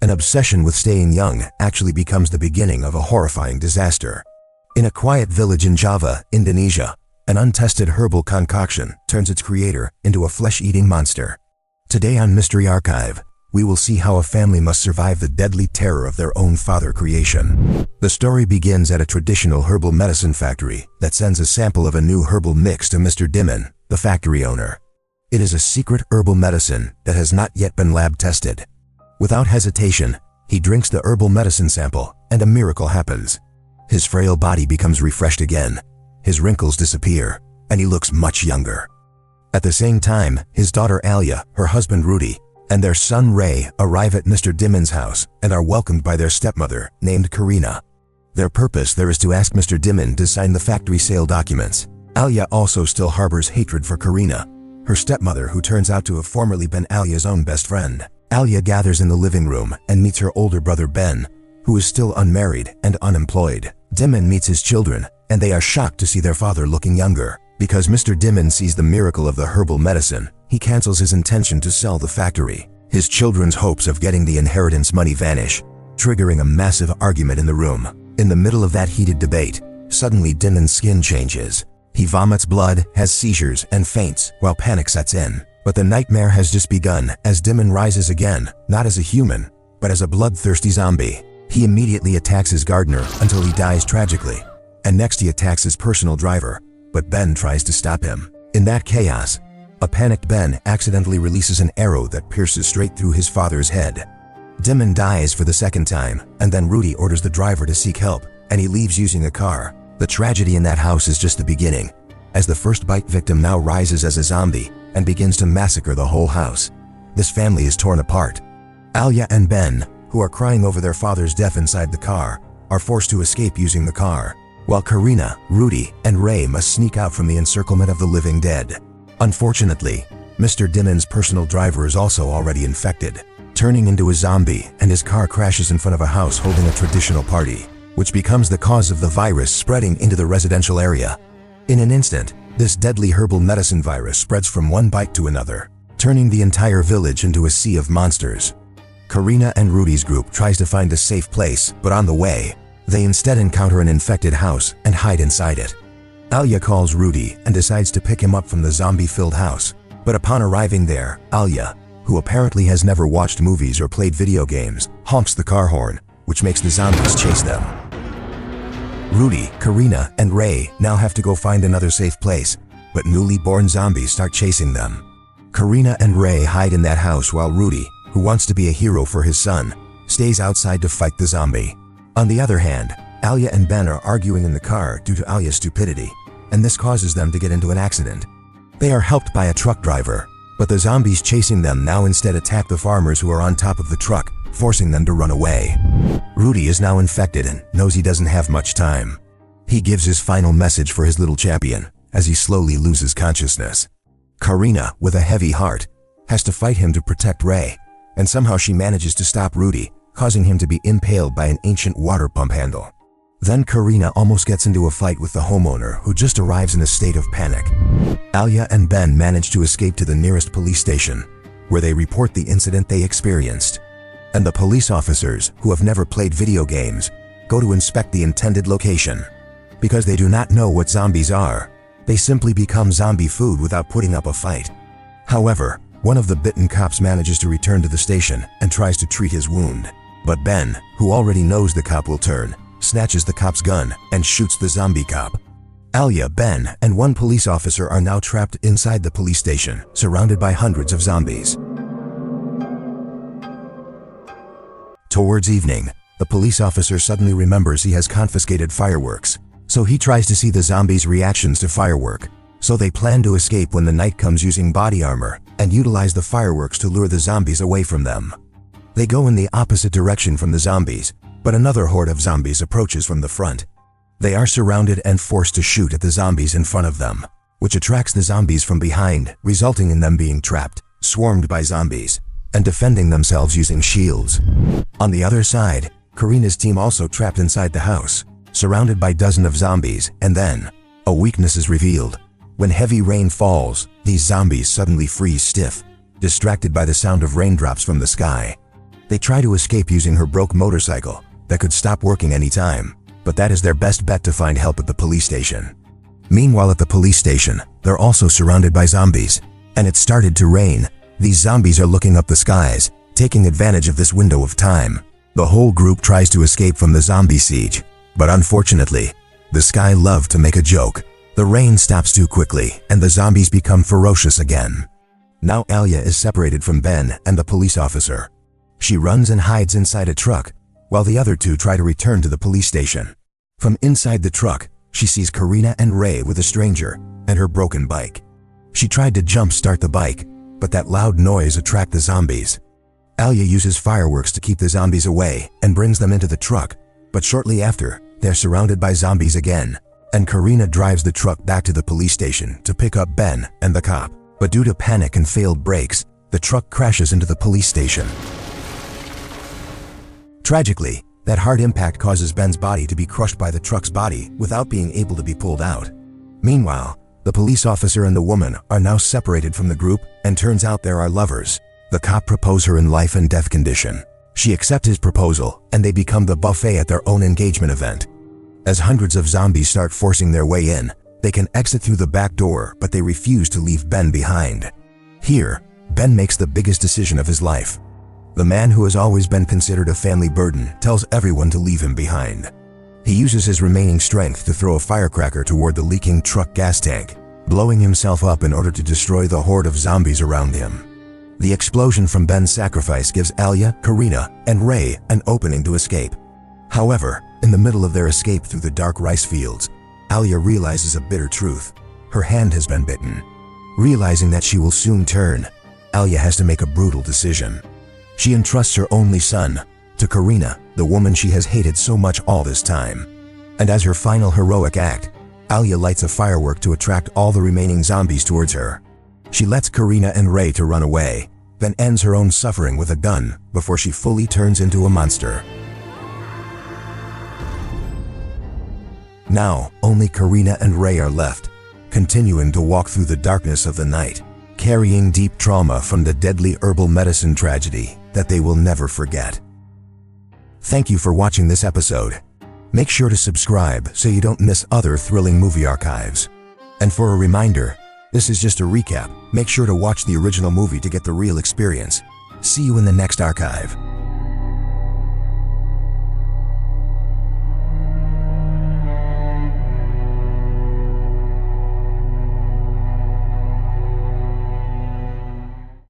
An obsession with staying young actually becomes the beginning of a horrifying disaster. In a quiet village in Java, Indonesia, an untested herbal concoction turns its creator into a flesh-eating monster. Today on Mystery Archive, we will see how a family must survive the deadly terror of their own father creation. The story begins at a traditional herbal medicine factory that sends a sample of a new herbal mix to Mr. Dimon, the factory owner. It is a secret herbal medicine that has not yet been lab tested. Without hesitation, he drinks the herbal medicine sample, and a miracle happens. His frail body becomes refreshed again, his wrinkles disappear, and he looks much younger. At the same time, his daughter Alia, her husband Rudy, and their son Ray arrive at Mr. Dimon's house and are welcomed by their stepmother, named Karina. Their purpose there is to ask Mr. Dimon to sign the factory sale documents. Alia also still harbors hatred for Karina, her stepmother, who turns out to have formerly been Alia's own best friend. Alia gathers in the living room and meets her older brother Ben, who is still unmarried and unemployed. Dimon meets his children, and they are shocked to see their father looking younger. Because Mr. Dimon sees the miracle of the herbal medicine, he cancels his intention to sell the factory. His children's hopes of getting the inheritance money vanish, triggering a massive argument in the room. In the middle of that heated debate, suddenly Dimon's skin changes. He vomits blood, has seizures, and faints while panic sets in. But the nightmare has just begun as Dimon rises again, not as a human, but as a bloodthirsty zombie. He immediately attacks his gardener until he dies tragically. And next he attacks his personal driver, but Ben tries to stop him. In that chaos, a panicked Ben accidentally releases an arrow that pierces straight through his father's head. Dimon dies for the second time, and then Rudy orders the driver to seek help, and he leaves using a car. The tragedy in that house is just the beginning, as the first bite victim now rises as a zombie and begins to massacre the whole house. This family is torn apart. Alia and Ben, who are crying over their father's death inside the car, are forced to escape using the car, while Karina, Rudy, and Ray must sneak out from the encirclement of the living dead. Unfortunately, Mr. Dimon's personal driver is also already infected, turning into a zombie, and his car crashes in front of a house holding a traditional party, which becomes the cause of the virus spreading into the residential area. In an instant, this deadly herbal medicine virus spreads from one bite to another, turning the entire village into a sea of monsters. Karina and Rudy's group tries to find a safe place, but on the way, they instead encounter an infected house and hide inside it. Alia calls Rudy and decides to pick him up from the zombie-filled house, but upon arriving there, Alia, who apparently has never watched movies or played video games, honks the car horn, which makes the zombies chase them. Rudy, Karina, and Ray now have to go find another safe place, but newly born zombies start chasing them. Karina and Ray hide in that house while Rudy, who wants to be a hero for his son, stays outside to fight the zombie. On the other hand, Alia and Ben are arguing in the car due to Alia's stupidity, and this causes them to get into an accident. They are helped by a truck driver, but the zombies chasing them now instead attack the farmers who are on top of the truck, forcing them to run away. Rudy is now infected and knows he doesn't have much time. He gives his final message for his little champion as he slowly loses consciousness. Karina, with a heavy heart, has to fight him to protect Ray, and somehow she manages to stop Rudy, causing him to be impaled by an ancient water pump handle. Then Karina almost gets into a fight with the homeowner, who just arrives in a state of panic. Alia and Ben manage to escape to the nearest police station, where they report the incident they experienced. And the police officers, who have never played video games, go to inspect the intended location. Because they do not know what zombies are, they simply become zombie food without putting up a fight. However, one of the bitten cops manages to return to the station and tries to treat his wound. But Ben, who already knows the cop will turn, snatches the cop's gun and shoots the zombie cop. Alia, Ben, and one police officer are now trapped inside the police station, surrounded by hundreds of zombies. Towards evening, the police officer suddenly remembers he has confiscated fireworks, so he tries to see the zombies' reactions to firework. So they plan to escape when the night comes using body armor and utilize the fireworks to lure the zombies away from them. They go in the opposite direction from the zombies, but another horde of zombies approaches from the front. They are surrounded and forced to shoot at the zombies in front of them, which attracts the zombies from behind, resulting in them being trapped, swarmed by zombies, and defending themselves using shields. On the other side, Karina's team also trapped inside the house, surrounded by dozens of zombies, and then a weakness is revealed. When heavy rain falls, these zombies suddenly freeze stiff, distracted by the sound of raindrops from the sky. They try to escape using her broke motorcycle that could stop working anytime, but that is their best bet to find help at the police station. Meanwhile, at the police station, they're also surrounded by zombies, and it started to rain. These zombies are looking up the skies, taking advantage of this window of time. The whole group tries to escape from the zombie siege, but unfortunately, the sky loved to make a joke. The rain stops too quickly, and the zombies become ferocious again. Now Alia is separated from Ben and the police officer. She runs and hides inside a truck, while the other two try to return to the police station. From inside the truck, she sees Karina and Ray with a stranger and her broken bike. She tried to jump-start the bike, but that loud noise attracted the zombies. Alia uses fireworks to keep the zombies away and brings them into the truck, but shortly after, they're surrounded by zombies again, and Karina drives the truck back to the police station to pick up Ben and the cop. But due to panic and failed brakes, the truck crashes into the police station. Tragically, that hard impact causes Ben's body to be crushed by the truck's body without being able to be pulled out. Meanwhile, the police officer and the woman are now separated from the group, and turns out they are lovers. The cop proposes her in life and death condition. She accepts his proposal, and they become the buffet at their own engagement event. As hundreds of zombies start forcing their way in, they can exit through the back door, but they refuse to leave Ben behind. Here, Ben makes the biggest decision of his life. The man who has always been considered a family burden tells everyone to leave him behind. He uses his remaining strength to throw a firecracker toward the leaking truck gas tank, blowing himself up in order to destroy the horde of zombies around him. The explosion from Ben's sacrifice gives Alia, Karina, and Ray an opening to escape. However, in the middle of their escape through the dark rice fields, Alia realizes a bitter truth. Her hand has been bitten. Realizing that she will soon turn, Alia has to make a brutal decision. She entrusts her only son to Karina, the woman she has hated so much all this time. And as her final heroic act, Alia lights a firework to attract all the remaining zombies towards her. She lets Karina and Ray to run away, then ends her own suffering with a gun before she fully turns into a monster. Now, only Karina and Ray are left, continuing to walk through the darkness of the night, carrying deep trauma from the deadly herbal medicine tragedy that they will never forget. Thank you for watching this episode. Make sure to subscribe so you don't miss other thrilling movie archives. And for a reminder, this is just a recap. Make sure to watch the original movie to get the real experience. See you in the next archive.